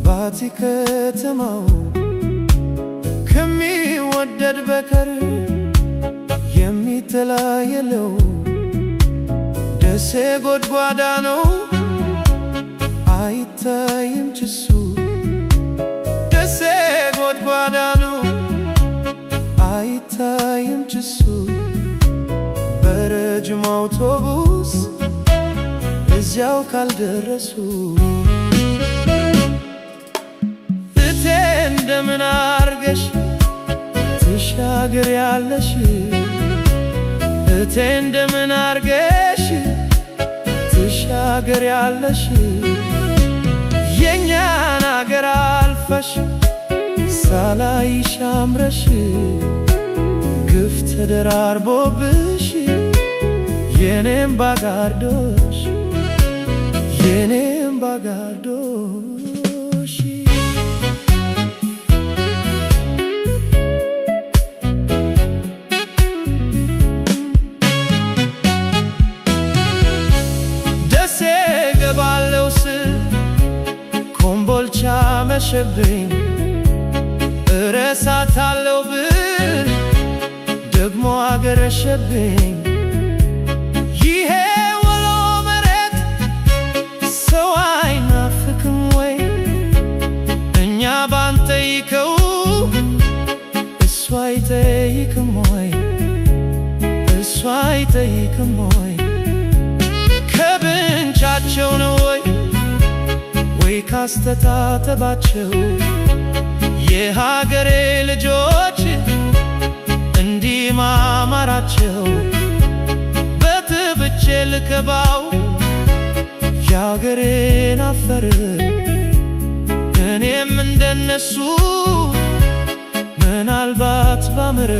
ባቲ ከተማው ከሚወደድ በቀር የሚተላየለው ደሴ ጎድጓዳ ነው አይታይም ጭሱ። ደሴ ጎድጓዳ ነው አይታይም ጭሱ። በረጅም አውቶቡስ እዚያው ካልደረሱ እቴ እንደምን አርገሽ ትሻገር ያለሽ እቴ እንደምን አርገሽ ትሻገር ያለሽ የኛን አገር አልፈሽ ሳላይሽ አምረሽ ግፍ ተደራርቦብሽ የኔም ባጋርዶሽ የኔም ባጋርዶሽ ደሴ ገባለው ስል ኮምቦልቻ መሸብኝ እረሳታለው ብል ደግሞ አገረሸብኝ። ይሄ ወሎ መሬት ሰው አይናፍቅም ወይ? እኛ ባንጠይቀው እሱ አይጠይቅም ወይ? እሱ አይጠይቅም ወይ? ከብንቻቸው ነው ወይ ወይ ካስተታተባቸው የሀገሬ ልጆች እንዲህ ማማራቸው? በትብቼ ልከባው የሀገሬን አፈር እኔም እንደነሱ ምናልባት ባምር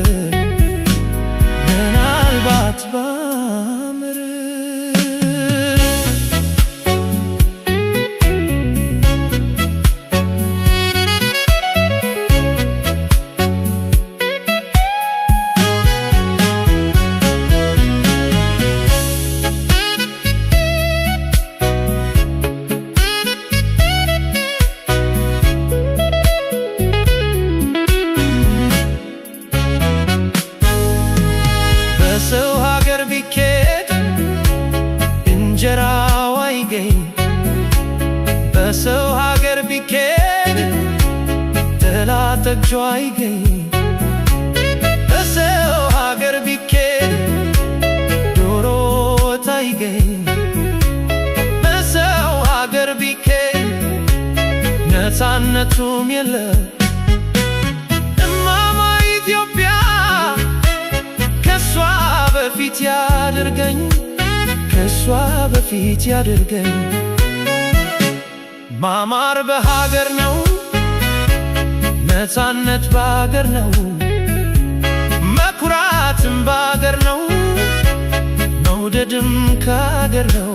ምናልባት ባምር በሰው ሀገር ቢኬድ እንጀራው አይገኝ። በሰው ሀገር ቢኬድ ጥላ ጠግጆ አይገኝ። በሰው ሀገር ቢኬድ ዶሮ ወጥ አይገኝ። በሰው ሀገር ቢኬድ ነፃነቱም የለም። እማማ ኢትዮጵያ ከሷ በፊት ያድርገኝ ከሷ በፊት ያድርገኝ። ማማር በሀገር ነው ነፃነት በሀገር ነው መኩራትም በሀገር ነው መውደድም ከሀገር ነው።